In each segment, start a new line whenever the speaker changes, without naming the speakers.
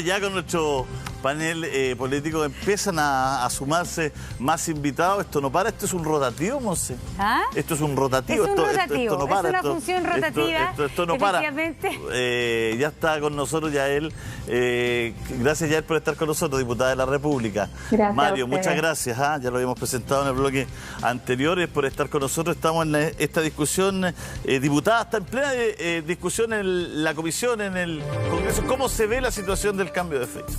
Ya con nuestro panel político empiezan a sumarse más invitados. Esto no para, esto es un rotativo, Monse.
¿Ah?
Esto es un rotativo.
Es un rotativo,
esto no para,
es una función rotativa.
Esto no para.
Efectivamente.
Ya está con nosotros Yael. Gracias, Yael, por estar con nosotros, diputada de la República.
Gracias.
Mario, muchas gracias. Ya lo habíamos presentado en el bloque anterior, por estar con nosotros. Estamos en esta discusión. Diputada, está en plena discusión en la comisión, en el Congreso. ¿Cómo se ve la situación del cambio de fecha?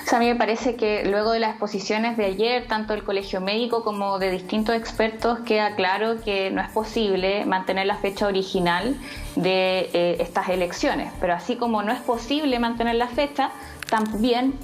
O sea, a mí me parece que luego de las exposiciones de ayer, tanto del Colegio Médico como de distintos expertos, queda claro que no es posible mantener la fecha original de estas elecciones. Pero así como no es posible mantener la fecha, también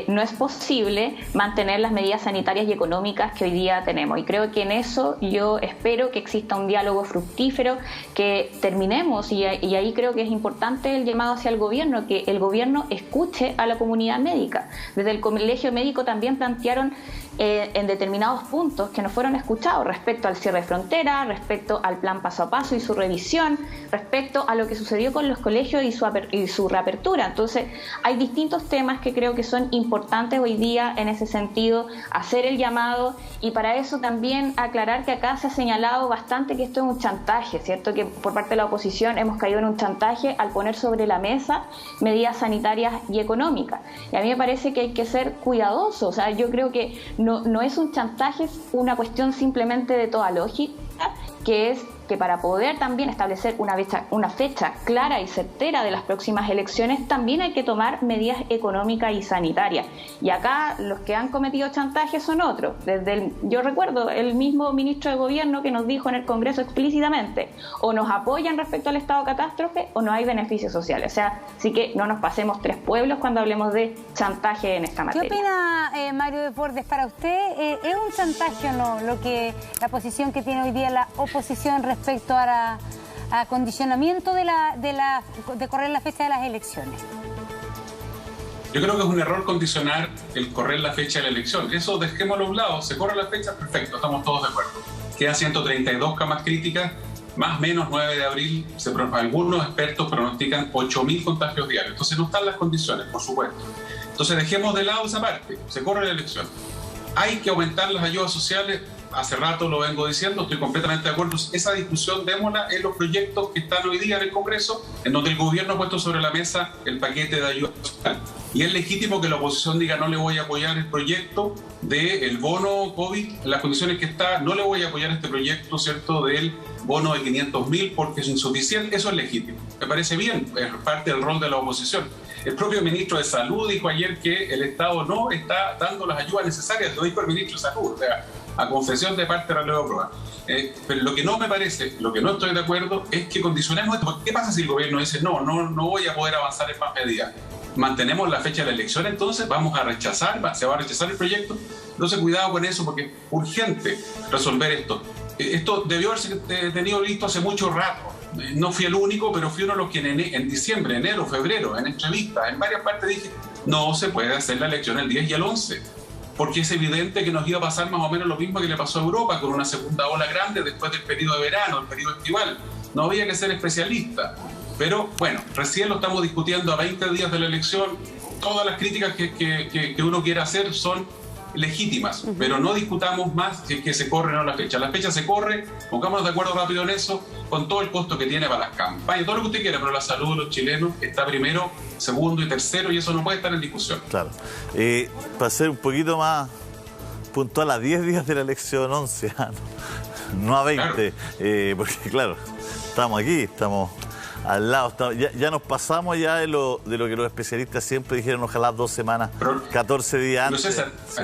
no es posible mantener las medidas sanitarias y económicas que hoy día tenemos. Y creo que en eso yo espero que exista un diálogo fructífero, que terminemos, y ahí creo que es importante el llamado hacia el gobierno, que el gobierno escuche a la comunidad médica. Desde el Colegio Médico también plantearon en determinados puntos que no fueron escuchados respecto al cierre de frontera, respecto al plan paso a paso y su revisión, respecto a lo que sucedió con los colegios y su reapertura. Entonces, hay distintos temas que creo que son importantes hoy día en ese sentido, hacer el llamado, y para eso también aclarar que acá se ha señalado bastante que esto es un chantaje, ¿cierto? Que por parte de la oposición hemos caído en un chantaje al poner sobre la mesa medidas sanitarias y económicas. Y a mí me parece que hay que ser cuidadosos. O sea, yo creo que no es un chantaje, es una cuestión simplemente de toda lógica, que es que para poder también establecer una fecha clara y certera de las próximas elecciones, también hay que tomar medidas económicas y sanitarias. Y acá los que han cometido chantaje son otros. Yo recuerdo el mismo ministro de Gobierno que nos dijo en el Congreso explícitamente: o nos apoyan respecto al estado de catástrofe o no hay beneficios sociales. O sea, así que no nos pasemos tres pueblos cuando hablemos de chantaje en esta materia.
¿Qué opina Mario Desbordes? Para usted, ¿es un chantaje o no la posición que tiene hoy día la oposición respecto a condicionamiento de correr la fecha de las elecciones?
Yo creo que es un error condicionar el correr la fecha de la elección. Eso dejémoslo a un lado, se corre la fecha, perfecto, estamos todos de acuerdo. Quedan 132 camas críticas, más o menos 9 de abril, algunos expertos pronostican 8.000 contagios diarios. Entonces no están las condiciones, por supuesto. Entonces dejemos de lado esa parte, se corre la elección. Hay que aumentar las ayudas sociales. Hace rato lo vengo diciendo, estoy completamente de acuerdo. Esa discusión démosla en los proyectos que están hoy día en el Congreso, en donde el gobierno ha puesto sobre la mesa el paquete de ayuda social. Y es legítimo que la oposición diga: no le voy a apoyar el proyecto del bono COVID en las condiciones que está, no le voy a apoyar este proyecto, ¿cierto?, del bono de 500.000 porque es insuficiente. Eso es legítimo, me parece bien, es parte del rol de la oposición. El propio ministro de Salud dijo ayer que el Estado no está dando las ayudas necesarias, lo dijo el ministro de Salud, o sea, a confesión de parte de la nueva prueba. Pero lo que no me parece, lo que no estoy de acuerdo, es que condicionemos esto. ¿Qué pasa si el gobierno dice no voy a poder avanzar en más medidas? ¿Mantenemos la fecha de la elección entonces? ¿Vamos a rechazar? ¿Se va a rechazar el proyecto? Entonces cuidado con eso, porque es urgente resolver esto. Esto debió haberse tenido listo hace mucho rato. No fui el único, pero fui uno de los que en diciembre, enero, febrero, en entrevistas, en varias partes dije: no se puede hacer la elección el 10 y el 11, porque es evidente que nos iba a pasar más o menos lo mismo que le pasó a Europa, con una segunda ola grande después del periodo de verano, el periodo estival. No había que ser especialista. Pero bueno, recién lo estamos discutiendo a 20 días de la elección. Todas las críticas que uno quiera hacer son legítimas, pero no discutamos más que se corre o no la fecha. La fecha se corre, pongámonos de acuerdo rápido en eso, con todo el costo que tiene para las campañas, todo lo que usted quiera, pero la salud de los chilenos está primero, segundo y tercero, y eso no puede estar en discusión.
Claro. Para ser un poquito más puntual, a 10 días de la elección, 11, no a 20, claro. Porque claro, estamos aquí, estamos al lado, ya nos pasamos ya de lo que los especialistas siempre dijeron: ojalá 2 semanas, 14 días antes.
César,
sí.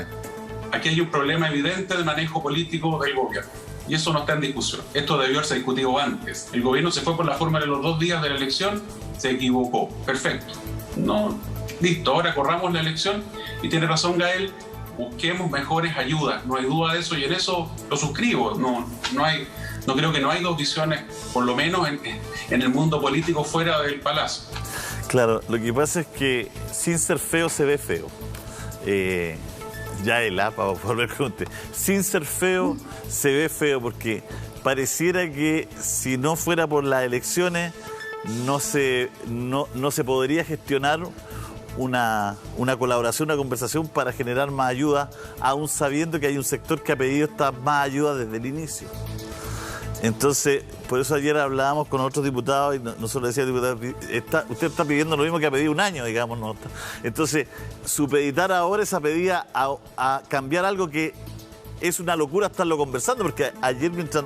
Aquí hay un problema evidente de manejo político del gobierno, y eso no está en discusión. Esto debió haberse discutido antes. El gobierno se fue por la forma de los 2 días de la elección, se equivocó, perfecto. No, listo, ahora corramos la elección, y tiene razón Gael, busquemos mejores ayudas, no hay duda de eso, y en eso lo suscribo. No creo que no hay dos visiones, por lo menos en el mundo político fuera del palacio.
Claro, lo que pasa es que sin ser feo se ve feo. Para volver con usted. Sin ser feo se ve feo, porque pareciera que si no fuera por las elecciones no se podría gestionar una colaboración, una conversación para generar más ayuda, aún sabiendo que hay un sector que ha pedido esta más ayuda desde el inicio. Entonces, por eso ayer hablábamos con otros diputados y nosotros decíamos, diputado, usted está pidiendo lo mismo que ha pedido un año, digamos. ¿No? Entonces, supeditar ahora esa pedida a cambiar algo que es una locura estarlo conversando, porque ayer mientras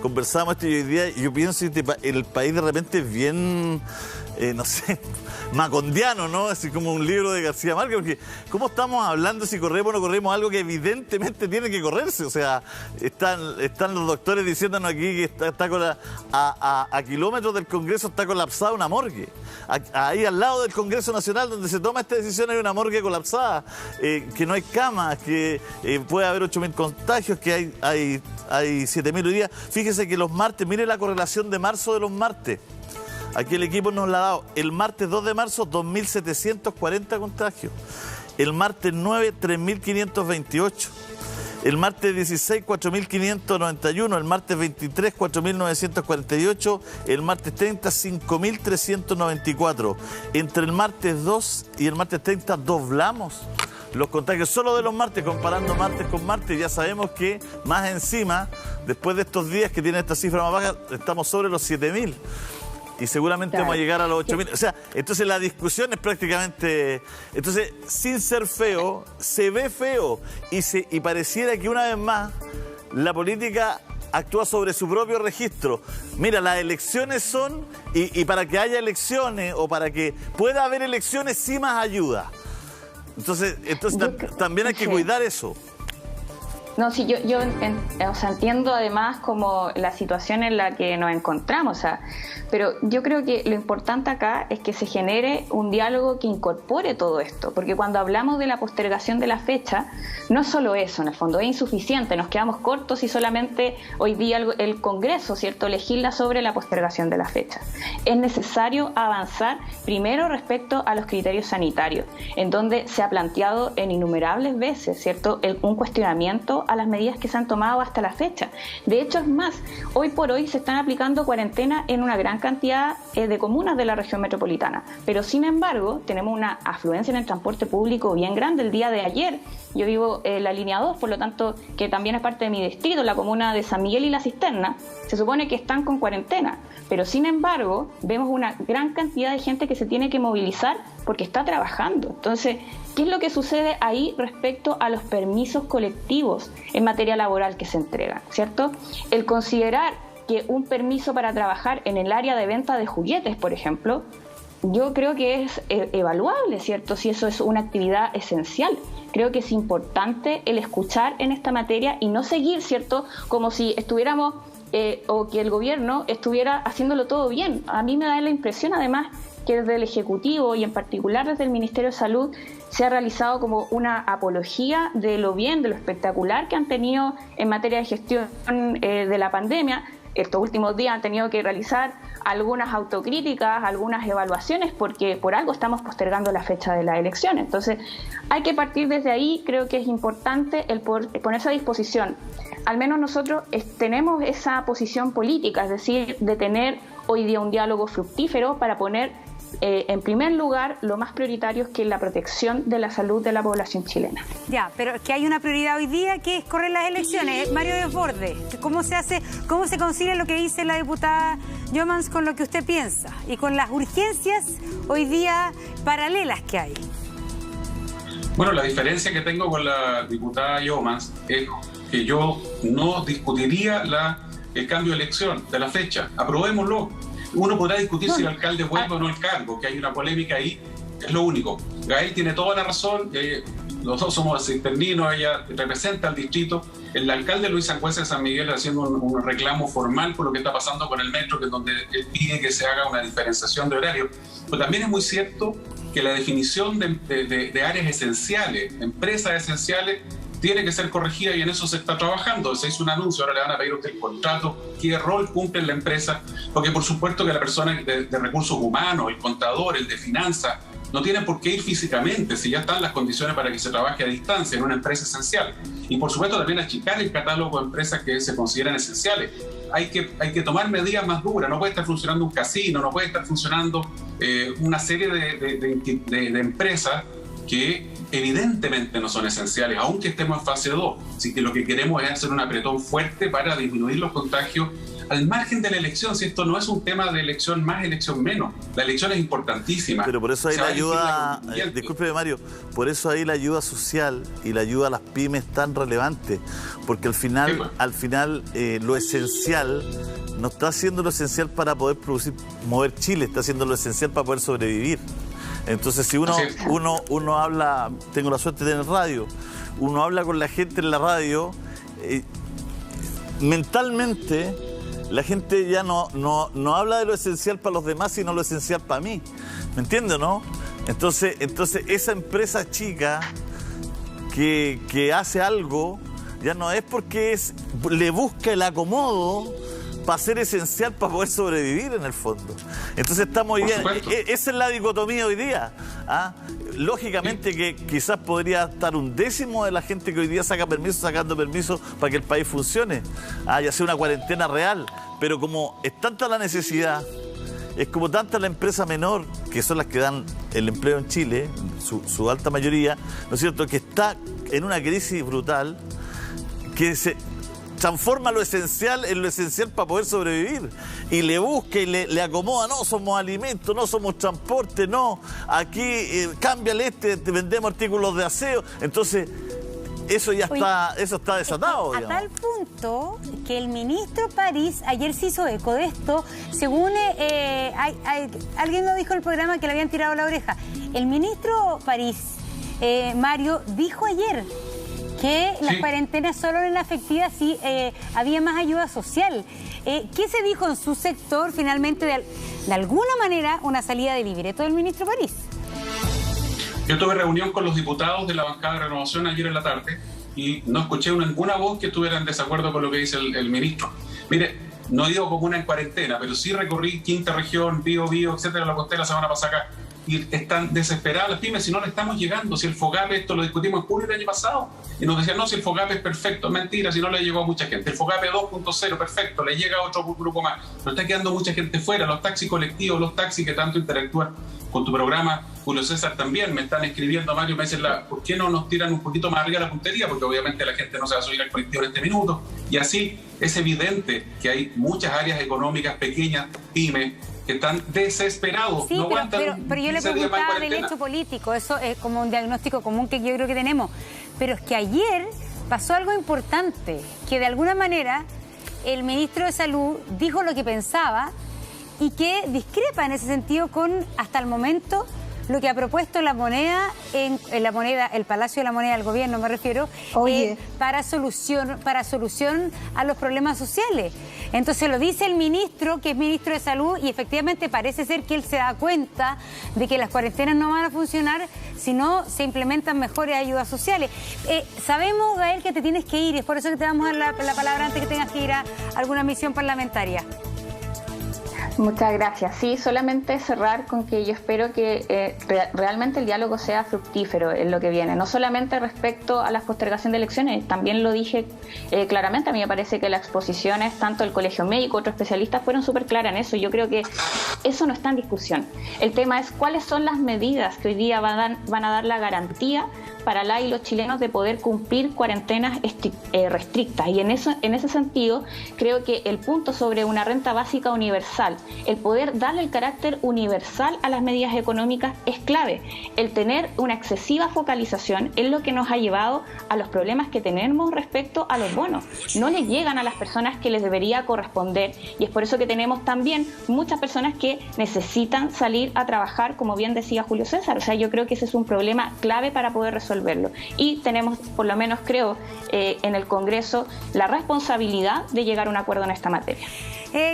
conversábamos esto y hoy día, yo pienso que el país de repente es bien, no sé, macondiano, ¿no? Así como un libro de García Márquez, porque ¿cómo estamos hablando si corremos o no corremos algo que evidentemente tiene que correrse? O sea, están los doctores diciéndonos aquí que está a kilómetros del Congreso está colapsada una morgue. Ahí al lado del Congreso Nacional donde se toma esta decisión hay una morgue colapsada, que no hay camas, que puede haber 8.000 contagios, que hay 7.000 hoy día. Fíjese que los martes, mire la correlación de marzo de los martes. Aquí el equipo nos la ha dado. El martes 2 de marzo, 2.740 contagios. El martes 9, 3.528. El martes 16, 4.591. El martes 23, 4.948. El martes 30, 5.394. Entre el martes 2 y el martes 30 doblamos los contagios solo de los martes, comparando martes con martes. Ya sabemos que más encima, después de estos días que tienen esta cifra más baja, estamos sobre los 7.000. Y seguramente vamos a llegar a los 8.000. O sea, entonces la discusión es prácticamente... Entonces, sin ser feo, se ve feo. Y pareciera que una vez más la política actúa sobre su propio registro. Mira, las elecciones son... Y para que haya elecciones o para que pueda haber elecciones, sí más ayuda. Entonces también hay que cuidar eso.
No, sí, yo entiendo además como la situación en la que nos encontramos, pero yo creo que lo importante acá es que se genere un diálogo que incorpore todo esto, porque cuando hablamos de la postergación de la fecha, no solo eso, en el fondo es insuficiente, nos quedamos cortos y solamente hoy día el Congreso, ¿cierto?, legisla sobre la postergación de la fecha. Es necesario avanzar primero respecto a los criterios sanitarios, en donde se ha planteado en innumerables veces, ¿cierto?, un cuestionamiento a las medidas que se han tomado hasta la fecha. De hecho, es más, hoy por hoy se están aplicando cuarentena en una gran cantidad de comunas de la región metropolitana, pero sin embargo tenemos una afluencia en el transporte público bien grande. El día de ayer, yo vivo en la línea 2, por lo tanto, que también es parte de mi distrito, la comuna de San Miguel y La Cisterna, se supone que están con cuarentena, pero sin embargo vemos una gran cantidad de gente que se tiene que movilizar porque está trabajando. Entonces, ¿qué es lo que sucede ahí respecto a los permisos colectivos en materia laboral que se entregan, ¿cierto? El considerar que un permiso para trabajar en el área de venta de juguetes, por ejemplo, yo creo que es evaluable, ¿cierto?, si eso es una actividad esencial. Creo que es importante el escuchar en esta materia y no seguir, ¿cierto?, como si estuviéramos o que el gobierno estuviera haciéndolo todo bien. A mí me da la impresión, además, que desde el Ejecutivo y en particular desde el Ministerio de Salud se ha realizado como una apología de lo bien, de lo espectacular que han tenido en materia de gestión de la pandemia. Estos últimos días han tenido que realizar algunas autocríticas, algunas evaluaciones, porque por algo estamos postergando la fecha de la elección. Entonces, hay que partir desde ahí. Creo que es importante el ponerse a disposición. Al menos nosotros tenemos esa posición política, es decir, de tener hoy día un diálogo fructífero para poner en primer lugar lo más prioritario, que es la protección de la salud de la población chilena.
Ya, pero que hay una prioridad hoy día, que es correr las elecciones. Mario Desbordes, ¿cómo se concilia lo que dice la diputada Youmans con lo que usted piensa y con las urgencias hoy día paralelas que hay?
Bueno, la diferencia que tengo con la diputada Youmans es que yo no discutiría el cambio de elección, de la fecha. Aprobémoslo. Uno podrá discutir si el alcalde vuelve o no al cargo, que hay una polémica ahí, es lo único. Gael tiene toda la razón, los dos somos cisterninos, ella representa al distrito. El alcalde Luis Sangüesa de San Miguel haciendo un reclamo formal por lo que está pasando con el metro, que es donde él pide que se haga una diferenciación de horario. Pero también es muy cierto que la definición de áreas esenciales, empresas esenciales, tiene que ser corregida y en eso se está trabajando. Se hizo un anuncio, ahora le van a pedir a usted el contrato, qué rol cumple en la empresa, porque por supuesto que la persona de recursos humanos, el contador, el de finanzas, no tienen por qué ir físicamente si ya están las condiciones para que se trabaje a distancia en una empresa esencial. Y por supuesto también achicar el catálogo de empresas que se consideran esenciales. hay que tomar medidas más duras. No puede estar funcionando un casino, no puede estar funcionando una serie de empresas que evidentemente no son esenciales, aunque estemos en fase 2. Así que lo que queremos es hacer un apretón fuerte para disminuir los contagios al margen de la elección. Si esto no es un tema de elección más, elección menos. La elección es importantísima.
Pero por eso ahí la ayuda, disculpe Mario, por eso ahí la ayuda social y la ayuda a las pymes es tan relevante, porque al final lo esencial no está haciendo lo esencial para poder mover Chile, está haciendo lo esencial para poder sobrevivir. Entonces, si uno habla, tengo la suerte de tener radio, uno habla con la gente en la radio, mentalmente la gente ya no habla de lo esencial para los demás, sino lo esencial para mí. ¿Me entiendes, no? Entonces esa empresa chica que hace algo, ya no es porque le busca el acomodo para ser esencial para poder sobrevivir en el fondo. Entonces estamos hoy día, esa es la dicotomía hoy día. Lógicamente que quizás podría estar 1/10 de la gente que hoy día sacando permiso para que el país funcione, ya sea una cuarentena real, pero como es tanta la necesidad, es como tanta la empresa menor, que son las que dan el empleo en Chile, su alta mayoría, ¿no es cierto?, que está en una crisis brutal, que se transforma lo esencial en lo esencial para poder sobrevivir y le busca y le acomoda, no somos alimentos, no somos transporte, no, aquí cámbiale te vendemos artículos de aseo. Entonces eso ya está desatado.
A tal punto que el ministro París ayer se hizo eco de esto, según alguien lo dijo en el programa que le habían tirado la oreja. El ministro París, Mario, dijo ayer que las cuarentenas solo eran efectivas si había más ayuda social. ¿Qué se dijo en su sector finalmente de alguna manera una salida de libreto del ministro París?
Yo tuve reunión con los diputados de la bancada de Renovación ayer en la tarde y no escuché ninguna voz que estuviera en desacuerdo con lo que dice el ministro. Mire, no digo comuna en cuarentena, pero sí recorrí Quinta Región, Biobío, etcétera, lo conté la semana pasada acá. Y están desesperadas las pymes si no le estamos llegando. Si el FOGAPE, esto lo discutimos en julio del año pasado, y nos decían, no, si el FOGAPE es perfecto, mentira, si no le llegó a mucha gente. El FOGAPE 2.0, perfecto, le llega a otro grupo más. Pero está quedando mucha gente fuera, los taxis colectivos, los taxis que tanto interactúan con tu programa. Julio César también me están escribiendo, Mario, me dicen, ¿por qué no nos tiran un poquito más arriba la puntería? Porque obviamente la gente no se va a subir al colectivo en este minuto. Y así es evidente que hay muchas áreas económicas pequeñas, pymes, que están desesperados.
Sí,
no
pero yo le preguntaba del hecho político, eso es como un diagnóstico común que yo creo que tenemos. Pero es que ayer pasó algo importante, que de alguna manera el ministro de Salud dijo lo que pensaba y que discrepa en ese sentido con, hasta el momento, lo que ha propuesto la moneda, el Palacio de la Moneda del Gobierno, me refiero, para solución a los problemas sociales. Entonces lo dice el ministro, que es ministro de Salud, y efectivamente parece ser que él se da cuenta de que las cuarentenas no van a funcionar si no se implementan mejores ayudas sociales. Sabemos, Gael, que te tienes que ir, es por eso que te vamos a dar la palabra antes que tengas que ir a alguna misión parlamentaria.
Muchas gracias. Sí, solamente cerrar con que yo espero que realmente el diálogo sea fructífero en lo que viene, no solamente respecto a la postergación de elecciones, también lo dije claramente, a mí me parece que las exposiciones, tanto el Colegio Médico, otros especialistas, fueron súper claras en eso. Yo creo que eso no está en discusión. El tema es cuáles son las medidas que hoy día van a dar la garantía para la y los chilenos de poder cumplir cuarentenas restrictas. Y en ese sentido, creo que el punto sobre una renta básica universal, el poder darle el carácter universal a las medidas económicas es clave. El tener una excesiva focalización es lo que nos ha llevado a los problemas que tenemos respecto a los bonos. No les llegan a las personas que les debería corresponder, y es por eso que tenemos también muchas personas que necesitan salir a trabajar, como bien decía Julio César. O sea, yo creo que ese es un problema clave para poder resolverlo. Y tenemos, por lo menos creo, en el Congreso la responsabilidad de llegar a un acuerdo en esta materia.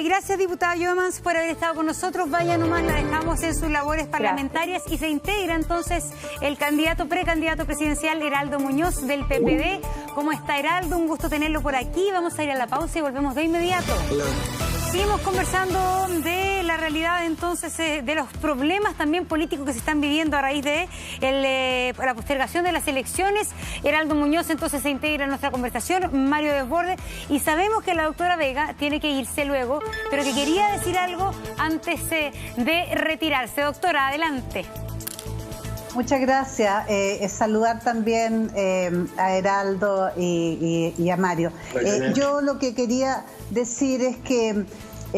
Gracias, diputada Jovemans, por haber estado con nosotros. Vaya nomás, la dejamos en sus labores parlamentarias. Gracias. Y se integra entonces el precandidato presidencial Heraldo Muñoz del PPD. ¿Cómo está, Heraldo? Un gusto tenerlo por aquí. Vamos a ir a la pausa y volvemos de inmediato. Hola. Seguimos conversando de la realidad entonces de los problemas también políticos que se están viviendo a raíz de la postergación de las elecciones. Heraldo Muñoz entonces se integra en nuestra conversación, Mario Desbordes, y sabemos que la doctora Vega tiene que irse luego, pero que quería decir algo antes de retirarse. Doctora, adelante.
Muchas gracias. Saludar también a Heraldo y a Mario. Yo lo que quería decir es que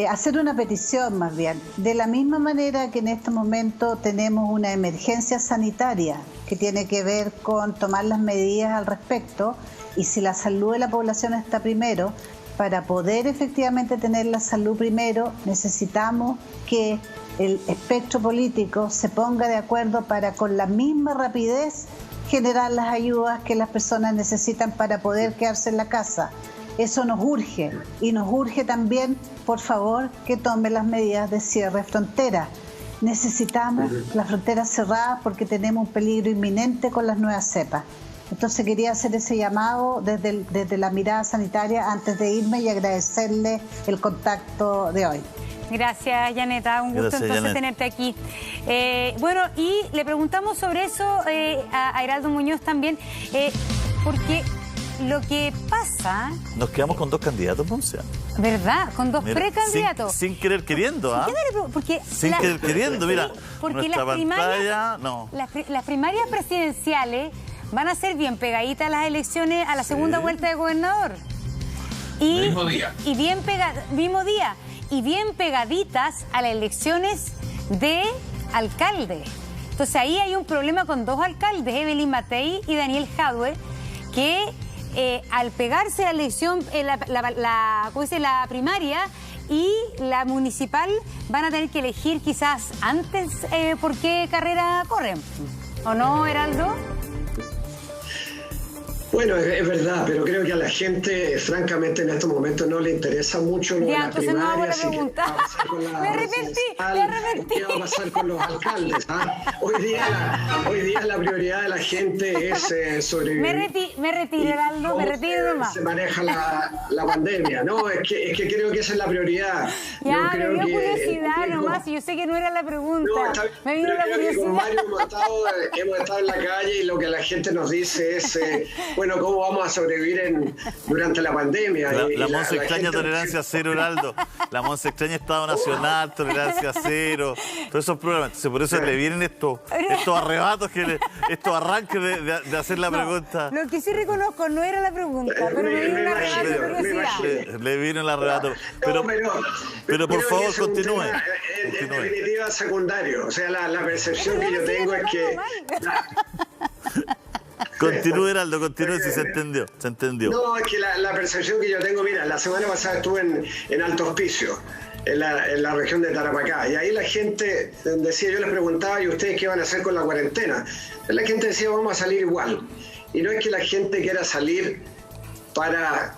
hacer una petición más bien. De la misma manera que en este momento tenemos una emergencia sanitaria que tiene que ver con tomar las medidas al respecto, y si la salud de la población está primero, para poder efectivamente tener la salud primero, necesitamos que el espectro político se ponga de acuerdo para con la misma rapidez generar las ayudas que las personas necesitan para poder quedarse en la casa. Eso nos urge, y nos urge también, por favor, que tomen las medidas de cierre de frontera. Necesitamos las fronteras cerradas porque tenemos un peligro inminente con las nuevas cepas. Entonces quería hacer ese llamado desde la mirada sanitaria antes de irme y agradecerle el contacto de hoy.
Gracias, Yaneta. Un gusto entonces tenerte aquí. Bueno, y le preguntamos sobre eso a Heraldo Muñoz también, porque lo que pasa...
Nos quedamos con dos candidatos, Ponce.
¿Verdad? Con dos precandidatos.
Sin querer queriendo, ¿ah? Sin querer queriendo, mira.
Porque
nuestra pantalla,
las primarias presidenciales van a ser bien pegaditas a las elecciones, a la segunda vuelta de gobernador.
Mismo día.
Mismo día. Y bien pegaditas a las elecciones de alcalde. Entonces ahí hay un problema con dos alcaldes, Evelyn Matei y Daniel Jadwe, que al pegarse la elección, la primaria y la municipal, van a tener que elegir quizás antes por qué carrera corren. ¿O no, Heraldo?
Bueno, es verdad, pero creo que a la gente, francamente, en estos momentos no le interesa mucho lo de la primaria, así que ¿qué va a pasar con la
me arrepentí.
¿Qué va a pasar con los alcaldes? ¿Ah? Hoy día la prioridad de la gente es sobrevivir.
Me retiro, Heraldo, me retiro nomás.
Se maneja la pandemia, ¿no? Es que creo que esa es la prioridad.
Ya, me dio curiosidad nomás, y yo sé que no era la pregunta.
No,
me vino la curiosidad.
Con Mario hemos estado en la calle y lo que la gente nos dice es... bueno, ¿cómo vamos a sobrevivir durante la pandemia?
La Monse extraña tolerancia cero, Heraldo. La Monse extraña Estado Nacional, tolerancia cero. Todos esos problemas. Entonces, por eso le vienen estos arrebatos, estos arranques de hacer la pregunta.
Lo que sí reconozco no era la pregunta, pero me vino una curiosidad.
Le vino el arrebato. Pero por favor, continúe.
En definitiva, secundario. O sea, la percepción que yo tengo es que...
Continúe, Heraldo, continúe, si se entendió.
No, es que la percepción que yo tengo, mira, la semana pasada estuve en Alto Hospicio, en la región de Tarapacá, y ahí la gente decía, yo les preguntaba, ¿y ustedes qué van a hacer con la cuarentena? La gente decía, vamos a salir igual. Y no es que la gente quiera salir para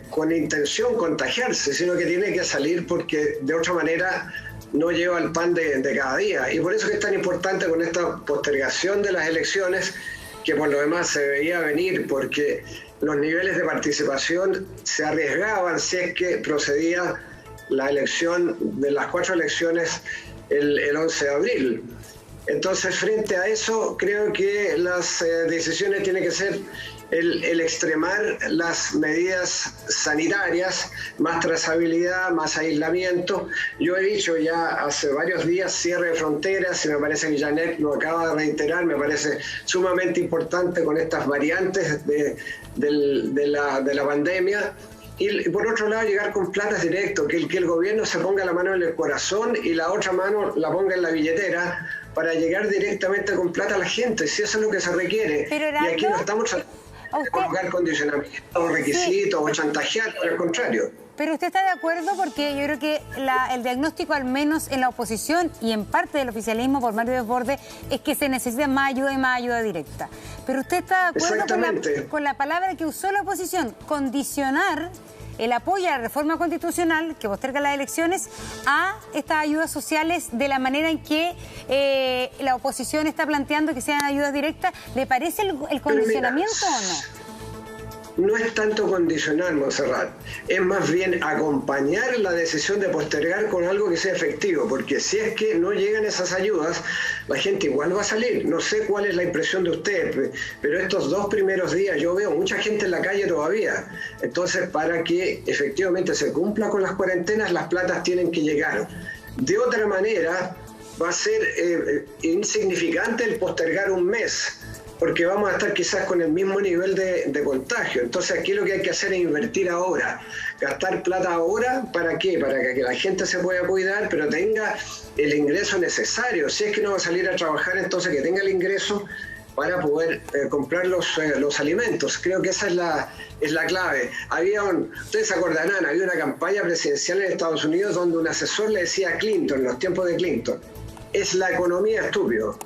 con intención contagiarse, sino que tiene que salir porque de otra manera no lleva el pan de cada día. Y por eso que es tan importante con esta postergación de las elecciones, que por lo demás se veía venir, porque los niveles de participación se arriesgaban si es que procedía la elección de las 4 elecciones el 11 de abril. Entonces, frente a eso, creo que las decisiones tienen que ser el extremar las medidas sanitarias, más trazabilidad, más aislamiento. Yo he dicho ya hace varios días cierre de fronteras, y me parece que Janet lo acaba de reiterar, me parece sumamente importante con estas variantes de la pandemia. Y por otro lado, llegar con platas directo, que el gobierno se ponga la mano en el corazón y la otra mano la ponga en la billetera para llegar directamente con plata a la gente, si eso es lo que se requiere.
Pero,
y aquí no estamos tratando de colocar condicionamientos o requisitos o chantajear, por el contrario.
Pero usted está de acuerdo, porque yo creo que el diagnóstico, al menos en la oposición y en parte del oficialismo por Mario Desbordes, es que se necesita más ayuda y más ayuda directa. Pero usted está de acuerdo con la palabra que usó la oposición, condicionar el apoyo a la reforma constitucional que posterga las elecciones a estas ayudas sociales de la manera en que la oposición está planteando que sean ayudas directas. ¿Le parece el condicionamiento o no?
no es tanto condicionar, Montserrat, es más bien acompañar la decisión de postergar con algo que sea efectivo, porque si es que no llegan esas ayudas, la gente igual va a salir. No sé cuál es la impresión de ustedes, pero estos 2 primeros días yo veo mucha gente en la calle todavía. Entonces, para que efectivamente se cumpla con las cuarentenas, las platas tienen que llegar. De otra manera, va a ser insignificante el postergar un mes, porque vamos a estar quizás con el mismo nivel de contagio. Entonces aquí lo que hay que hacer es invertir ahora, gastar plata ahora. ¿Para qué? Para que la gente se pueda cuidar, pero tenga el ingreso necesario. Si es que no va a salir a trabajar, entonces que tenga el ingreso para poder comprar los alimentos. Creo que esa es la clave. Ustedes se acordarán, había una campaña presidencial en Estados Unidos donde un asesor le decía a Clinton, en los tiempos de Clinton, es la economía, estúpido.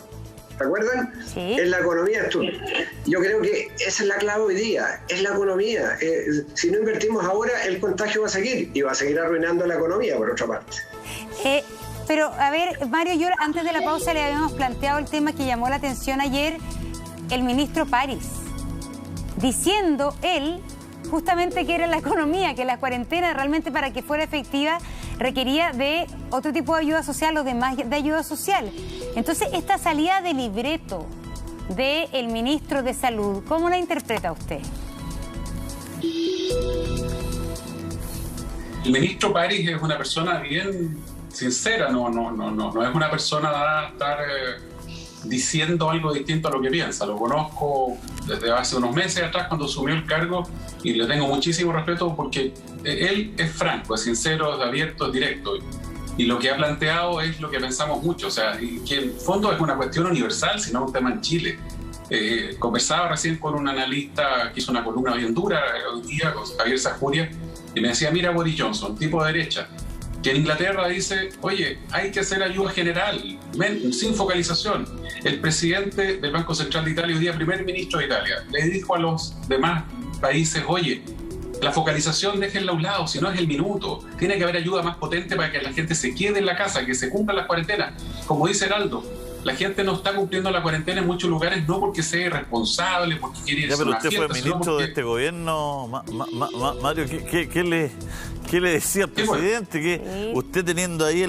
¿Se acuerdan?
Sí.
Es la economía estúpida. Yo creo que esa es la clave hoy día, es la economía. Si no invertimos ahora, el contagio va a seguir y va a seguir arruinando la economía, por otra parte.
Pero, a ver, Mario, yo antes de la pausa le habíamos planteado el tema que llamó la atención ayer el ministro París, diciendo él justamente que era la economía, que la cuarentena realmente para que fuera efectiva requería de otro tipo de ayuda social o de más de ayuda social. Entonces, esta salida de libreto del ministro de Salud, ¿cómo la interpreta usted?
El ministro París es una persona bien sincera, no es una persona a estar diciendo algo distinto a lo que piensa. Lo conozco desde hace unos meses atrás cuando asumió el cargo y le tengo muchísimo respeto porque él es franco, es sincero, es abierto, es directo. Y lo que ha planteado es lo que pensamos mucho, o sea, que en fondo es una cuestión universal, sino un tema en Chile. Conversaba recién con un analista que hizo una columna bien dura hoy día, con Javier Sajuria, y me decía, mira Boris Johnson, tipo de derecha, que en Inglaterra dice, oye, hay que hacer ayuda general, sin focalización. El presidente del Banco Central de Italia, hoy día primer ministro de Italia, le dijo a los demás países, oye, la focalización déjenla a un lado, si no es el minuto. Tiene que haber ayuda más potente para que la gente se quede en la casa, que se cumplan las cuarentenas. Como dice Heraldo, la gente no está cumpliendo la cuarentena en muchos lugares no porque sea irresponsable, porque quiere ir a una fiesta.
Pero usted fue ministro de este gobierno, Mario, ¿qué le decía al presidente? Que usted teniendo ahí,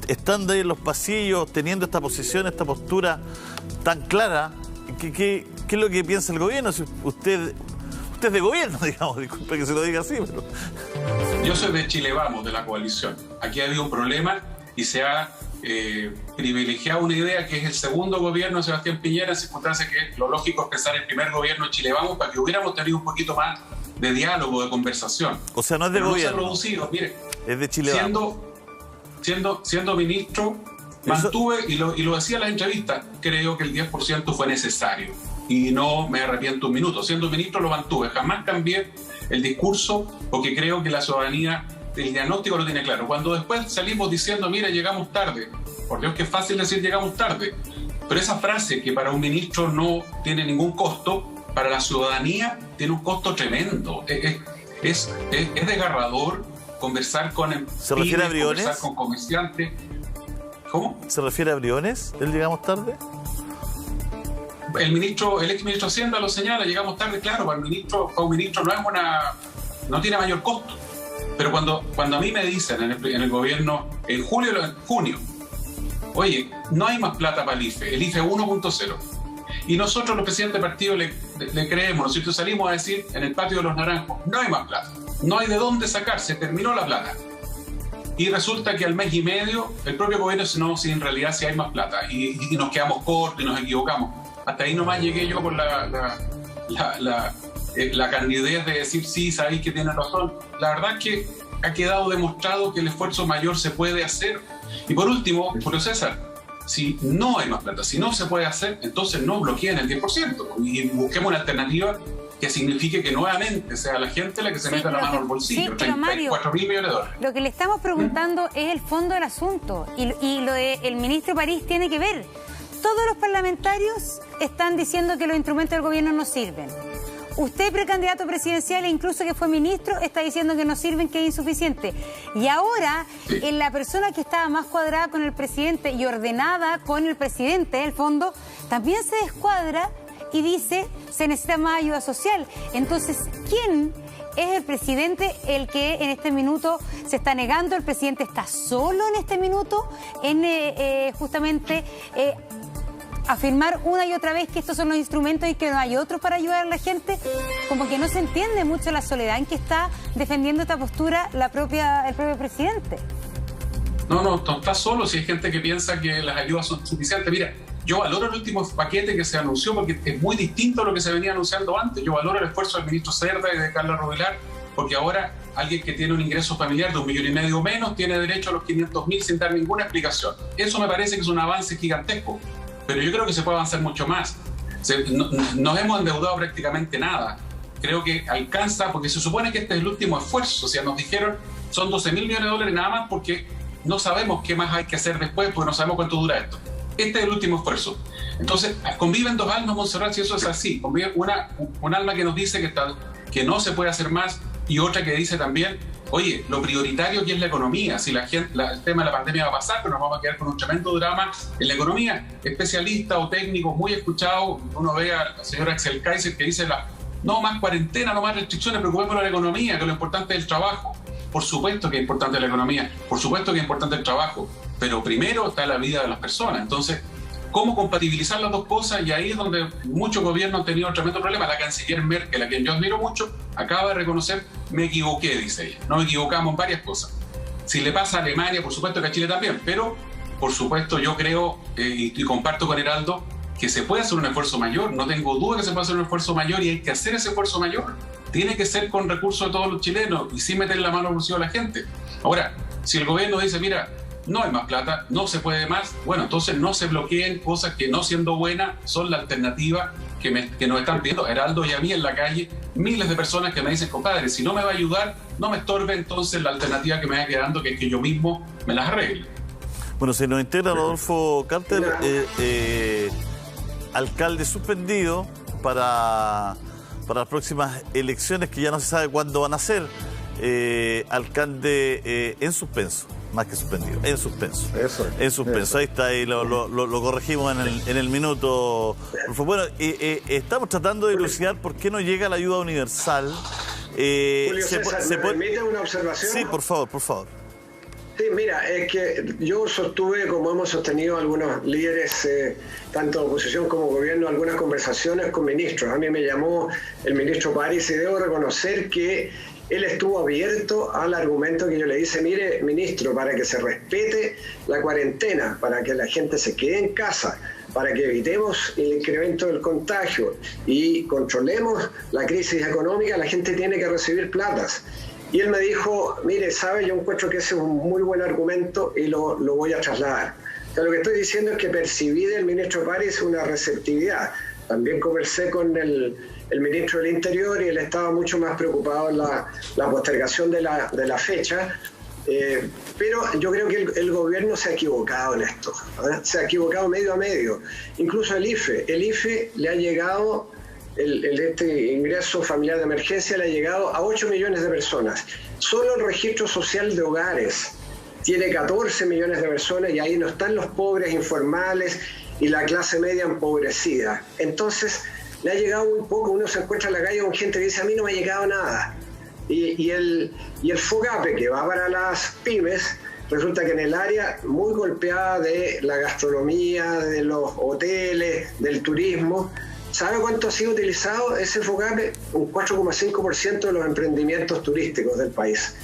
estando ahí en los pasillos, teniendo esta posición, esta postura tan clara, ¿qué es lo que piensa el gobierno? Si usted es de gobierno, digamos, disculpe que se lo diga así, pero...
Yo soy de Chile Vamos, de la coalición. Aquí ha habido un problema y se ha privilegiado una idea que es el segundo gobierno de Sebastián Piñera, en circunstancias que lo lógico es pensar en el primer gobierno de Chile Vamos para que hubiéramos tenido un poquito más de diálogo, de conversación.
O sea, no es de
pero
gobierno.
No se ha producido, mire.
Es de Chile Vamos.
Siendo ministro, mantuve, y lo decía en las entrevistas, creo que el 10% fue necesario. Y no me arrepiento un minuto. Siendo ministro lo mantuve. Jamás cambié el discurso porque creo que la ciudadanía el diagnóstico lo tiene claro. Cuando después salimos diciendo, mira, llegamos tarde. Por Dios que es fácil decir llegamos tarde. Pero esa frase que para un ministro no tiene ningún costo, para la ciudadanía tiene un costo tremendo. Es desgarrador conversar con empresas,
¿Se refiere a Briones?
Conversar con comerciantes. ¿Cómo?
¿Se refiere a Briones? ¿El llegamos tarde?
El ex ministro de Hacienda lo señala, llegamos tarde, claro, para un ministro no tiene mayor costo. Pero cuando a mí me dicen en el gobierno, en junio, oye, no hay más plata para el IFE 1.0. Y nosotros los presidentes de partido le creemos, nosotros salimos a decir en el patio de los naranjos, no hay más plata, no hay de dónde sacar, se terminó la plata. Y resulta que al mes y medio el propio gobierno dice, no, si en realidad sí hay más plata. Y nos quedamos cortos y nos equivocamos. Hasta ahí nomás llegué yo con la candidez de decir, sí, sabéis que tiene razón. La verdad es que ha quedado demostrado que el esfuerzo mayor se puede hacer. Y por último, Julio César, si no hay más plata, si no se puede hacer, entonces no bloqueen el 10% y busquemos una alternativa que signifique que nuevamente sea la gente la que se meta la mano al bolsillo. 34.000 millones de dólares.
Lo que le estamos preguntando es el fondo del asunto y lo del ministro París tiene que ver. Todos los parlamentarios están diciendo que los instrumentos del gobierno no sirven. Usted, precandidato presidencial e incluso que fue ministro, está diciendo que no sirven, que es insuficiente. Y ahora, en la persona que estaba más cuadrada con el presidente y ordenada con el presidente, el fondo, también se descuadra y dice se necesita más ayuda social. Entonces, ¿quién es el presidente el que en este minuto se está negando? El presidente está solo en este minuto en justamente afirmar una y otra vez que estos son los instrumentos y que no hay otros para ayudar a la gente. Como que no se entiende mucho la soledad en que está defendiendo esta postura el propio presidente.
No está solo. Si hay gente que piensa que las ayudas son suficientes. Mira, yo valoro el último paquete que se anunció porque es muy distinto a lo que se venía anunciando antes. Yo valoro el esfuerzo del ministro Cerda y de Carla Rubilar, porque ahora alguien que tiene un ingreso familiar de 1,5 millones menos tiene derecho a los 500.000 sin dar ninguna explicación. Eso me parece que es un avance gigantesco, pero yo creo que se puede avanzar mucho más. Nos hemos endeudado prácticamente nada. Creo que alcanza, porque se supone que este es el último esfuerzo. O sea, nos dijeron son 12.000 millones de dólares nada más porque no sabemos qué más hay que hacer después, porque no sabemos cuánto dura esto. Este es el último esfuerzo. Entonces, conviven dos almas, Montserrat, si eso es así. Convive un alma que nos dice que no se puede hacer más y otra que dice también, oye, lo prioritario aquí es la economía. Si el tema de la pandemia va a pasar, pero nos vamos a quedar con un tremendo drama en la economía. Especialistas o técnicos muy escuchados, uno ve a la señora Axel Kaiser que dice no más cuarentena, no más restricciones, preocupémonos de la economía, que lo importante es el trabajo. Por supuesto que es importante la economía, por supuesto que es importante el trabajo, pero primero está la vida de las personas. Entonces, ¿cómo compatibilizar las dos cosas? Y ahí es donde muchos gobiernos han tenido un tremendo problema. La canciller Merkel, a quien yo admiro mucho, acaba de reconocer, me equivoqué, dice ella. Nos equivocamos en varias cosas. Si le pasa a Alemania, por supuesto que a Chile también, pero por supuesto yo creo y comparto con Heraldo que se puede hacer un esfuerzo mayor. No tengo duda que se puede hacer un esfuerzo mayor y hay que hacer ese esfuerzo mayor. Tiene que ser con recursos de todos los chilenos y sin meter la mano al bolsillo de la gente. Ahora, si el gobierno dice, mira, no hay más plata, no se puede más, bueno, entonces no se bloqueen cosas que, no siendo buenas, son la alternativa que nos están pidiendo Heraldo y a mí en la calle, miles de personas que me dicen, compadre, si no me va a ayudar, no me estorbe, entonces la alternativa que me va quedando, que es que yo mismo me las arregle.
Bueno, se nos integra Rodolfo Carter, alcalde suspendido para las próximas elecciones, que ya no se sabe cuándo van a ser. Alcalde en suspenso, más que suspendido, en suspenso. Eso. En suspenso, eso. Ahí está, ahí lo corregimos en el minuto. Bueno, estamos tratando de dilucidar por qué no llega la ayuda universal.
Julio César, ¿me permite una observación?
Sí, por favor.
Sí, mira, es que yo sostuve, como hemos sostenido algunos líderes, tanto de oposición como gobierno, algunas conversaciones con ministros. A mí me llamó el ministro París y debo reconocer que él estuvo abierto al argumento que yo le hice, mire, ministro, para que se respete la cuarentena, para que la gente se quede en casa, para que evitemos el incremento del contagio y controlemos la crisis económica, la gente tiene que recibir platas. Y él me dijo, mire, sabe, yo encuentro que ese es un muy buen argumento y lo voy a trasladar. O sea, lo que estoy diciendo es que percibí del ministro París una receptividad. También conversé con el ministro del Interior y él estaba mucho más preocupado en la postergación de la fecha. Pero yo creo que el gobierno se ha equivocado en esto, ¿verdad? Se ha equivocado medio a medio. Incluso el IFE le ha llegado... este ingreso familiar de emergencia le ha llegado a 8 millones de personas. Solo el registro social de hogares tiene 14 millones de personas y ahí no están los pobres informales y la clase media empobrecida. Entonces, le ha llegado muy poco. Uno se encuentra en la calle con gente que dice, a mí no me ha llegado nada. Y el FOGAPE, que va para las pymes, resulta que en el área muy golpeada de la gastronomía, de los hoteles, del turismo, ¿sabe cuánto ha sido utilizado ese FOGAPE? Un 4,5% de los emprendimientos turísticos del país.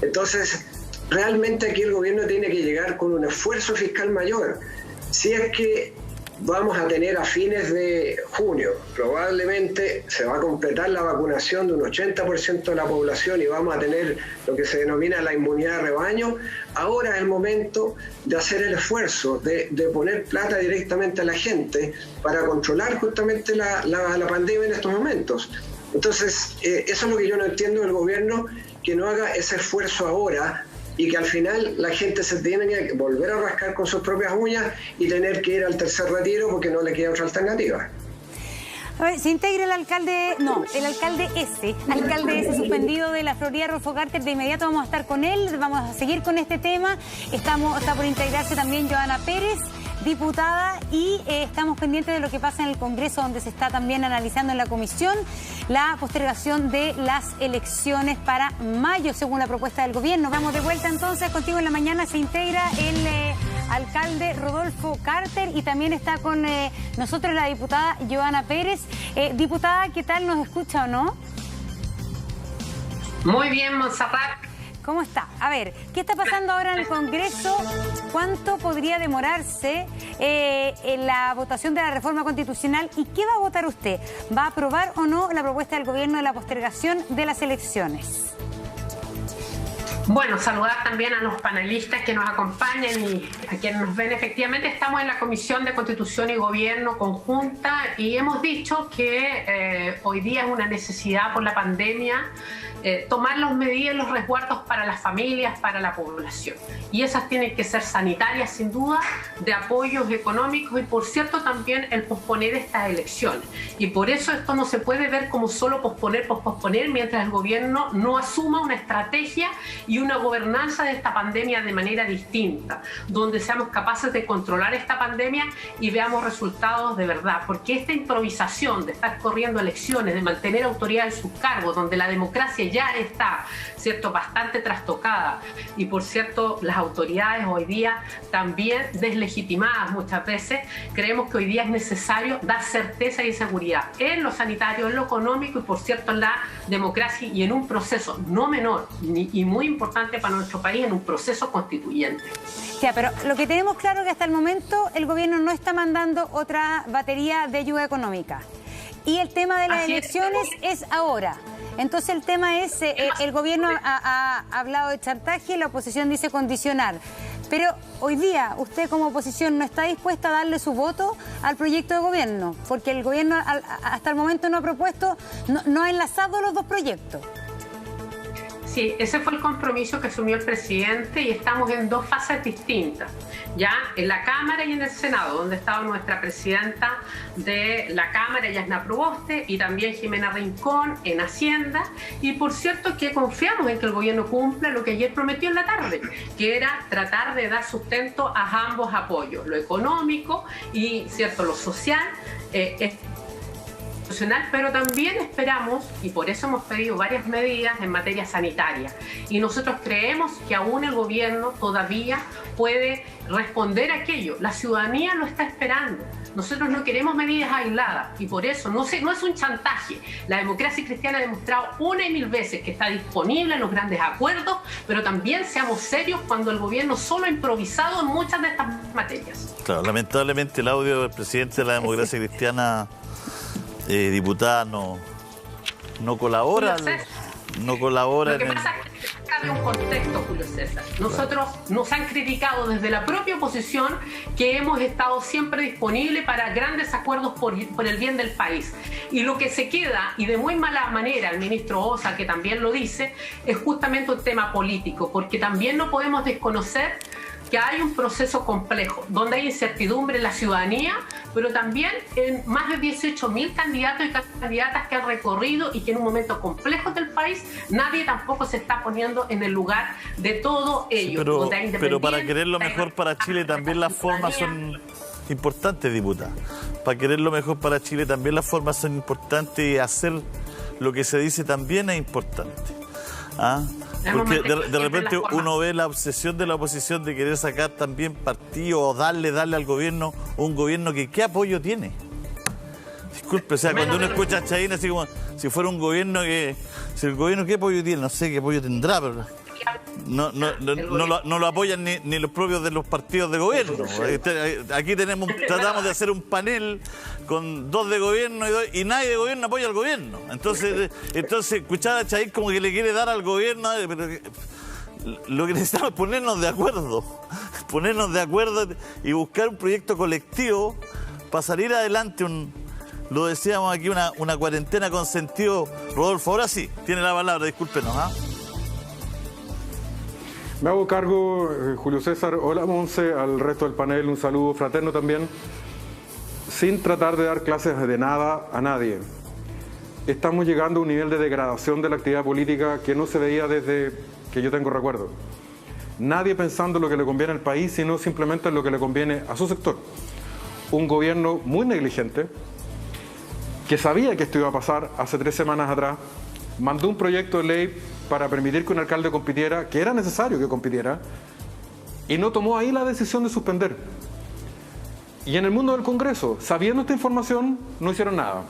Entonces, realmente aquí el gobierno tiene que llegar con un esfuerzo fiscal mayor. Si es que vamos a tener a fines de junio, probablemente se va a completar la vacunación de un 80% de la población y vamos a tener lo que se denomina la inmunidad de rebaño, ahora es el momento de hacer el esfuerzo, de poner plata directamente a la gente para controlar justamente la pandemia en estos momentos. Entonces, eso es lo que yo no entiendo del gobierno, que no haga ese esfuerzo ahora y que al final la gente se tiene que volver a rascar con sus propias uñas y tener que ir al tercer retiro porque no le queda otra alternativa.
A ver, se integra el alcalde S suspendido de la Florida, Rodolfo Carter. De inmediato vamos a estar con él, vamos a seguir con este tema. Está por integrarse también Joana Pérez diputada, y estamos pendientes de lo que pasa en el Congreso, donde se está también analizando en la comisión la postergación de las elecciones para mayo, según la propuesta del gobierno. Vamos de vuelta entonces contigo en la mañana. Se integra el alcalde Rodolfo Carter y también está con nosotros la diputada Joana Pérez. Diputada, ¿qué tal? ¿Nos escucha o no?
Muy bien, Montserrat.
¿Cómo está? A ver, ¿qué está pasando ahora en el Congreso? ¿Cuánto podría demorarse en la votación de la reforma constitucional? ¿Y qué va a votar usted? ¿Va a aprobar o no la propuesta del gobierno de la postergación de las elecciones?
Bueno, saludar también a los panelistas que nos acompañan y a quienes nos ven. Efectivamente, estamos en la Comisión de Constitución y Gobierno conjunta y hemos dicho que hoy día es una necesidad por la pandemia tomar las medidas, los resguardos para las familias, para la población. Y esas tienen que ser sanitarias, sin duda, de apoyos económicos y, por cierto, también el posponer estas elecciones. Y por eso esto no se puede ver como solo posponer, mientras el gobierno no asuma una estrategia y una gobernanza de esta pandemia de manera distinta, donde seamos capaces de controlar esta pandemia y veamos resultados de verdad. Porque esta improvisación de estar corriendo elecciones, de mantener autoridad en sus cargos, donde la democracia ya está, ¿cierto?, bastante trastocada, y por cierto las autoridades hoy día también deslegitimadas muchas veces, creemos que hoy día es necesario dar certeza y seguridad en lo sanitario, en lo económico y por cierto en la democracia, y en un proceso no menor y muy importante para nuestro país, en un proceso constituyente.
Ya, pero lo que tenemos claro es que hasta el momento el gobierno no está mandando otra batería de ayuda económica, y el tema de las elecciones es ahora. Entonces el tema es, el gobierno ha hablado de chantaje y la oposición dice condicionar. Pero hoy día usted como oposición no está dispuesta a darle su voto al proyecto de gobierno, porque el gobierno hasta el momento no ha propuesto, no ha enlazado los dos proyectos.
Sí, ese fue el compromiso que asumió el presidente y estamos en dos fases distintas, ya en la Cámara y en el Senado, donde estaba nuestra presidenta de la Cámara, Yasna Proboste, y también Jimena Rincón en Hacienda, y por cierto que confiamos en que el gobierno cumpla lo que ayer prometió en la tarde, que era tratar de dar sustento a ambos apoyos, lo económico y cierto lo social, pero también esperamos, y por eso hemos pedido varias medidas en materia sanitaria, y nosotros creemos que aún el gobierno todavía puede responder a aquello. La ciudadanía lo está esperando. Nosotros no queremos medidas aisladas y por eso no es un chantaje. La democracia cristiana ha demostrado una y mil veces que está disponible en los grandes acuerdos, pero también seamos serios cuando el gobierno solo ha improvisado en muchas de estas materias.
Claro, lamentablemente el audio del presidente de la democracia cristiana, diputada, no colabora. No colabora.
Lo que pasa es que cabe un contexto, Julio César. Nosotros nos han criticado desde la propia oposición que hemos estado siempre disponibles para grandes acuerdos por el bien del país. Y lo que se queda, y de muy mala manera el ministro Osa, que también lo dice, es justamente un tema político, porque también no podemos desconocer que hay un proceso complejo, donde hay incertidumbre en la ciudadanía, pero también en más de 18.000 candidatos y candidatas que han recorrido y que en un momento complejo del país nadie tampoco se está poniendo en el lugar de todo ello.
Sí, pero para querer lo mejor para Chile también las formas son importantes, diputada. Para querer lo mejor para Chile también las formas son importantes y hacer lo que se dice también es importante. ¿Ah? Porque de repente uno ve la obsesión de la oposición de querer sacar también partido o darle al gobierno, un gobierno que ¿qué apoyo tiene? Disculpe, o sea, cuando uno escucha a Chadín así como si fuera un gobierno que... Si el gobierno ¿qué apoyo tiene? No sé qué apoyo tendrá, pero... No lo apoyan ni los propios de los partidos de gobierno. Aquí tratamos de hacer un panel con dos de gobierno y nadie de gobierno apoya al gobierno. Entonces escuchar a Chadín como que le quiere dar al gobierno, pero lo que necesitamos es ponernos de acuerdo y buscar un proyecto colectivo para salir adelante. Lo decíamos aquí, una cuarentena con sentido. Rodolfo, ahora sí, tiene la palabra, discúlpenos.
Me hago cargo, Julio César. Hola, Monse, al resto del panel, un saludo fraterno también. Sin tratar de dar clases de nada a nadie. Estamos llegando a un nivel de degradación de la actividad política que no se veía desde que yo tengo recuerdo. nadie pensando en lo que le conviene al país, sino simplemente en lo que le conviene a su sector. Un gobierno muy negligente, que sabía que esto iba a pasar hace 3 semanas atrás, mandó un proyecto de ley para permitir que un alcalde compitiera, que era necesario que compitiera, y no tomó ahí la decisión de suspender. Y en el mundo del Congreso, sabiendo esta información, no hicieron nada.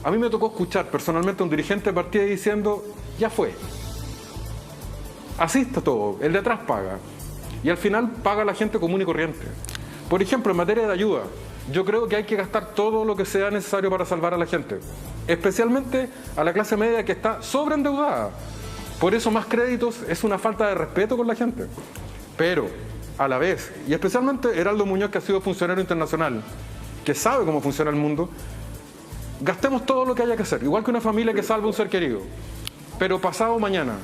A mí me tocó escuchar personalmente a un dirigente de partido diciendo, ya fue. Así está todo, el de atrás paga. Y al final paga la gente común y corriente. Por ejemplo, en materia de ayuda, yo creo que hay que gastar todo lo que sea necesario para salvar a la gente. Especialmente a la clase media que está sobreendeudada. Por eso más créditos es una falta de respeto con la gente. Pero, a la vez, y especialmente Heraldo Muñoz, que ha sido funcionario internacional, que sabe cómo funciona el mundo, gastemos todo lo que haya que hacer, igual que una familia que salva un ser querido. Pero pasado mañana,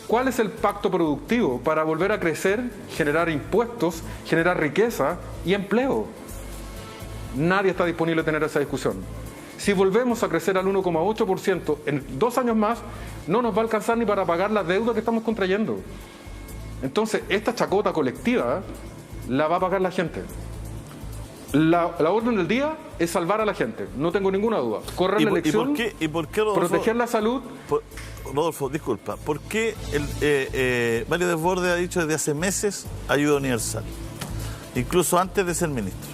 ¿cuál es el pacto productivo para volver a crecer, generar impuestos, generar riqueza y empleo? Nadie está disponible a tener esa discusión. Si volvemos a crecer al 1,8% en 2 años más, no nos va a alcanzar ni para pagar la deuda que estamos contrayendo. Entonces, esta chacota colectiva la va a pagar la gente. La orden del día es salvar a la gente, no tengo ninguna duda. Correr la elección,
¿Y por qué, Rodolfo,
proteger la salud.
Rodolfo, disculpa, ¿por qué Mario Desbordes ha dicho desde hace meses ayuda universal? Incluso antes de ser ministro.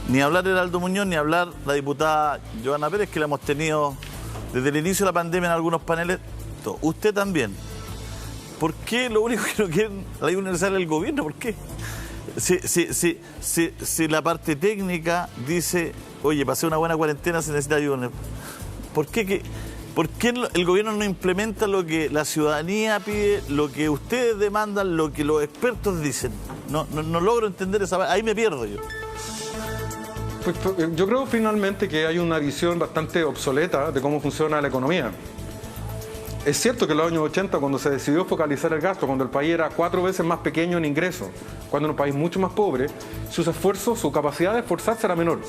Ni hablar Heraldo Muñoz, ni hablar la diputada Joana Pérez, que la hemos tenido desde el inicio de la pandemia en algunos paneles. Usted también. ¿Por qué lo único que no quieren la ayuda universal es el gobierno? ¿Por qué? Si la parte técnica dice, oye, para hacer una buena cuarentena se necesita ayuda universal. ¿Por qué el gobierno no implementa lo que la ciudadanía pide, lo que ustedes demandan, lo que los expertos dicen? No logro entender esa parte. Ahí me pierdo yo.
Pues, yo creo finalmente que hay una visión bastante obsoleta de cómo funciona la economía. Es cierto que en los años 80, cuando se decidió focalizar el gasto, cuando el país era 4 veces más pequeño en ingresos, cuando era un país mucho más pobre, sus esfuerzos, su capacidad de esforzarse era menor.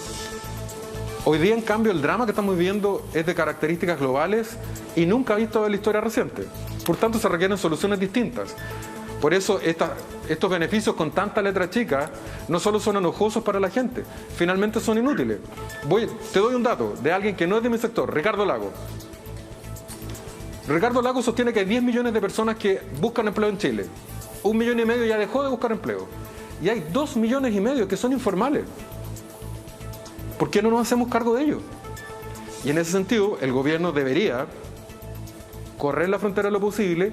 Hoy día, en cambio, el drama que estamos viviendo es de características globales y nunca visto en la historia reciente. Por tanto, se requieren soluciones distintas. Por eso, estos beneficios con tanta letra chica no solo son enojosos para la gente, finalmente son inútiles. Te doy un dato de alguien que no es de mi sector, Ricardo Lago. Ricardo Lago sostiene que hay 10 millones de personas que buscan empleo en Chile. 1,5 millones ya dejó de buscar empleo. Y hay 2,5 millones que son informales. ¿Por qué no nos hacemos cargo de ellos? Y en ese sentido, el gobierno debería correr la frontera lo posible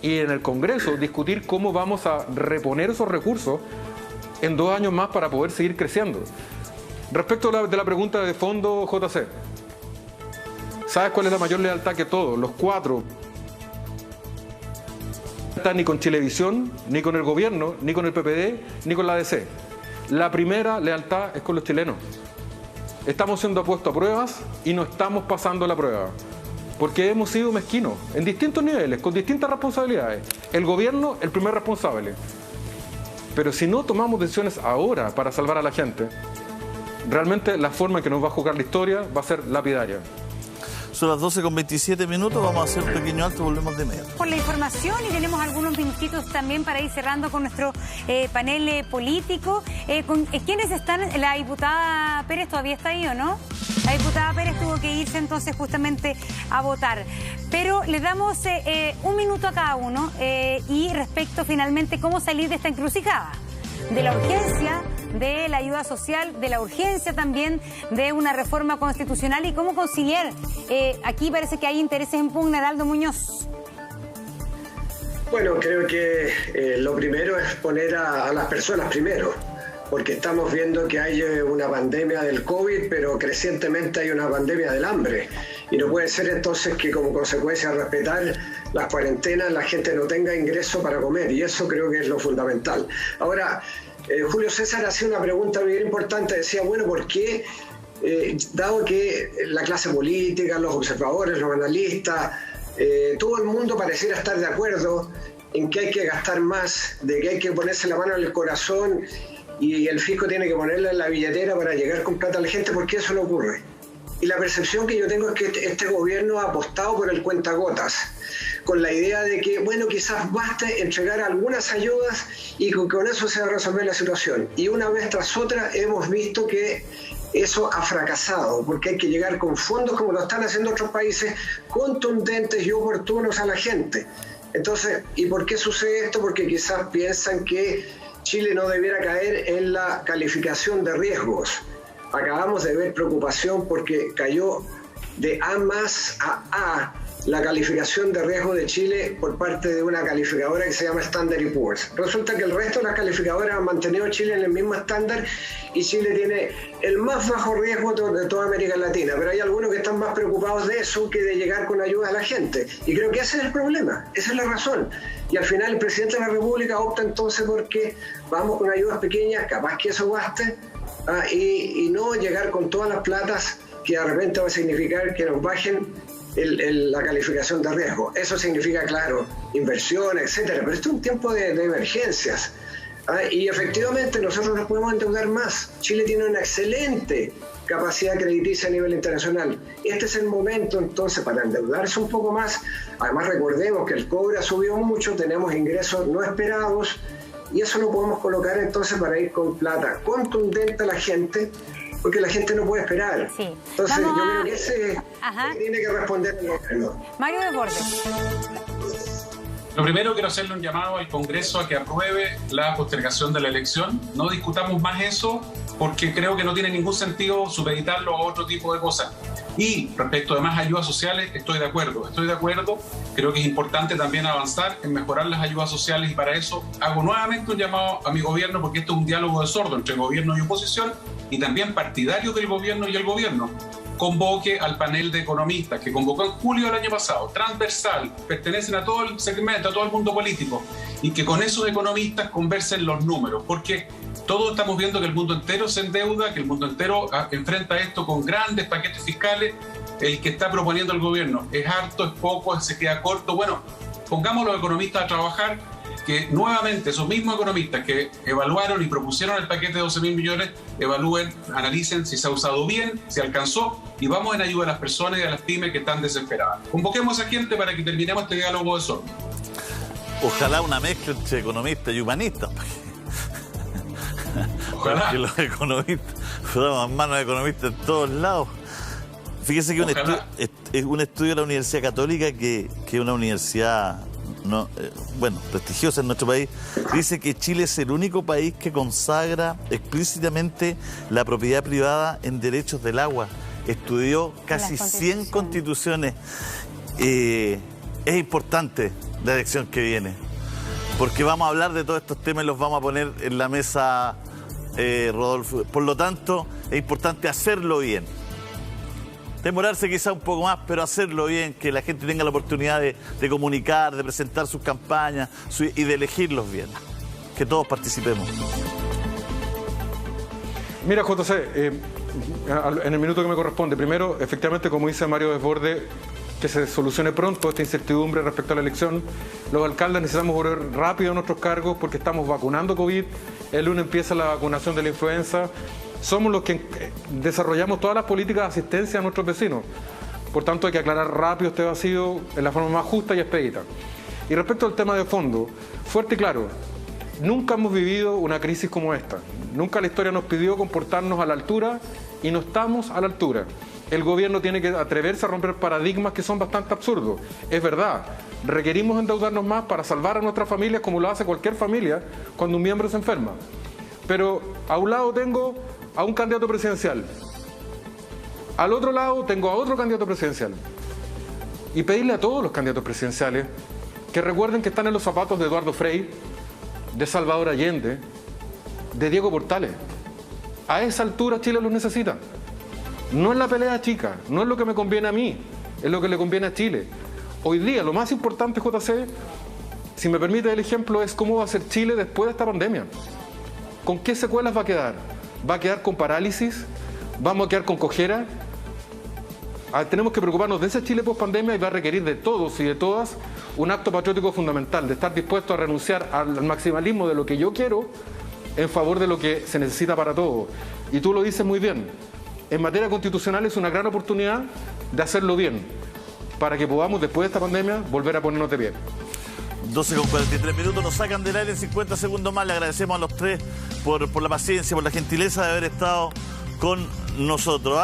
y en el Congreso discutir cómo vamos a reponer esos recursos en 2 años más para poder seguir creciendo. Respecto de la pregunta de fondo, JC, ¿sabes cuál es la mayor lealtad que todos? Los 4. No está ni con Chilevisión, ni con el gobierno, ni con el PPD, ni con la ADC. La primera lealtad es con los chilenos. Estamos siendo puestos a pruebas y no estamos pasando la prueba. Porque hemos sido mezquinos en distintos niveles, con distintas responsabilidades. El gobierno, el primer responsable. Pero si no tomamos decisiones ahora para salvar a la gente, realmente la forma en que nos va a juzgar la historia va a ser lapidaria.
Son las 12:27, vamos a hacer un pequeño alto, volvemos de inmediato.
Por la información y tenemos algunos minutitos también para ir cerrando con nuestro panel político. ¿Quiénes están? La diputada Pérez todavía está ahí, ¿o no? La diputada Pérez tuvo que irse entonces justamente a votar. Pero les damos 1 minuto a cada uno y respecto finalmente cómo salir de esta encrucijada. De la urgencia de la ayuda social, de la urgencia también de una reforma constitucional y cómo conciliar. Aquí parece que hay intereses en pugna. Heraldo Muñoz.
Bueno, creo que lo primero es poner a las personas primero, porque estamos viendo que hay una pandemia del COVID, pero crecientemente hay una pandemia del hambre. Y no puede ser entonces que como consecuencia de respetar las cuarentenas la gente no tenga ingreso para comer, y eso creo que es lo fundamental. Ahora, Julio César hacía una pregunta bien importante, decía, bueno, ¿por qué, dado que la clase política, los observadores, los analistas, todo el mundo pareciera estar de acuerdo en que hay que gastar más, de que hay que ponerse la mano en el corazón y el fisco tiene que ponerla en la billetera para llegar con plata a la gente? ¿Por qué eso no ocurre? Y la percepción que yo tengo es que este gobierno ha apostado por el cuentagotas, con la idea de que, bueno, quizás baste entregar algunas ayudas y con eso se va a resolver la situación. Y una vez tras otra hemos visto que eso ha fracasado, porque hay que llegar con fondos como lo están haciendo otros países, contundentes y oportunos a la gente. Entonces, ¿y por qué sucede esto? Porque quizás piensan que Chile no debiera caer en la calificación de riesgos. Acabamos de ver preocupación porque cayó de A+ a A la calificación de riesgo de Chile por parte de una calificadora que se llama Standard & Poor's. Resulta que el resto de las calificadoras han mantenido a Chile en el mismo estándar y Chile tiene el más bajo riesgo de toda América Latina, pero hay algunos que están más preocupados de eso que de llegar con ayuda a la gente. Y creo que ese es el problema, esa es la razón. Y al final el presidente de la República opta entonces porque vamos con ayudas pequeñas, capaz que eso baste, y no llegar con todas las platas que de repente va a significar que nos bajen la calificación de riesgo. Eso significa, claro, inversión, etcétera, pero esto es un tiempo de emergencias. Y efectivamente nosotros nos podemos endeudar más. Chile tiene una excelente capacidad crediticia a nivel internacional. Este es el momento entonces para endeudarse un poco más. Además recordemos que el cobre ha subido mucho, tenemos ingresos no esperados y eso lo podemos colocar entonces para ir con plata contundente a la gente, porque la gente no puede esperar.
Sí.
Entonces yo creo que ese tiene que responder el gobierno.
Mario Desbordes.
Lo primero, quiero hacerle un llamado al Congreso a que apruebe la postergación de la elección. No discutamos más eso porque creo que no tiene ningún sentido supeditarlo a otro tipo de cosas. Y respecto de más ayudas sociales, estoy de acuerdo. Creo que es importante también avanzar en mejorar las ayudas sociales y para eso hago nuevamente un llamado a mi gobierno, porque esto es un diálogo de sordo entre gobierno y oposición y también partidarios del gobierno y el gobierno. Convoque al panel de economistas que convocó en julio del año pasado, transversal, pertenecen a todo el segmento, a todo el mundo político, y que con esos economistas conversen los números, porque todos estamos viendo que el mundo entero se endeuda, que el mundo entero enfrenta esto con grandes paquetes fiscales. El que está proponiendo el gobierno es harto, es poco, se queda corto. Bueno, pongamos a los economistas a trabajar, que nuevamente esos mismos economistas que evaluaron y propusieron el paquete de 12.000 millones, evalúen, analicen si se ha usado bien, si alcanzó, y vamos en ayuda a las personas y a las pymes que están desesperadas. Convoquemos a gente para que terminemos este diálogo de sordo.
Ojalá una mezcla entre economistas y humanistas. Ojalá. Porque los economistas, damos manos de economistas en todos lados. Fíjese que un estudio de la Universidad Católica, que es una universidad prestigiosa en nuestro país, dice que Chile es el único país que consagra explícitamente la propiedad privada en derechos del agua. Estudió casi 100 constituciones. Es importante la elección que viene, porque vamos a hablar de todos estos temas y los vamos a poner en la mesa, Rodolfo. Por lo tanto, es importante hacerlo bien. Demorarse quizá un poco más, pero hacerlo bien, que la gente tenga la oportunidad de comunicar, de presentar sus campañas y de elegirlos bien. Que todos participemos.
Mira, JC, en el minuto que me corresponde, primero, efectivamente, como dice Mario Desbordes, que se solucione pronto esta incertidumbre respecto a la elección. Los alcaldes necesitamos volver rápido a nuestros cargos porque estamos vacunando COVID. El lunes empieza la vacunación de la influenza. Somos los que desarrollamos todas las políticas de asistencia a nuestros vecinos. Por tanto, hay que aclarar rápido este vacío en la forma más justa y expedita. Y respecto al tema de fondo, fuerte y claro, nunca hemos vivido una crisis como esta. Nunca la historia nos pidió comportarnos a la altura y no estamos a la altura. El gobierno tiene que atreverse a romper paradigmas que son bastante absurdos. Es verdad, requerimos endeudarnos más para salvar a nuestras familias como lo hace cualquier familia cuando un miembro se enferma. Pero a un lado tengo a un candidato presidencial, al otro lado tengo a otro candidato presidencial, y pedirle a todos los candidatos presidenciales que recuerden que están en los zapatos de Eduardo Frei, de Salvador Allende, de Diego Portales. A esa altura Chile los necesita. No es la pelea chica, no es lo que me conviene a mí, es lo que le conviene a Chile. Hoy día lo más importante, JC, si me permite el ejemplo, es cómo va a ser Chile después de esta pandemia. ¿Con qué secuelas va a quedar? ¿Va a quedar con parálisis? ¿Vamos a quedar con cojera? Tenemos que preocuparnos de ese Chile post pandemia y va a requerir de todos y de todas un acto patriótico fundamental, de estar dispuesto a renunciar al maximalismo de lo que yo quiero en favor de lo que se necesita para todos. Y tú lo dices muy bien, en materia constitucional es una gran oportunidad de hacerlo bien, para que podamos, después de esta pandemia, volver a ponernos de pie.
12:43, nos sacan del aire en 50 segundos más. Le agradecemos a los tres por la paciencia, por la gentileza de haber estado con nosotros.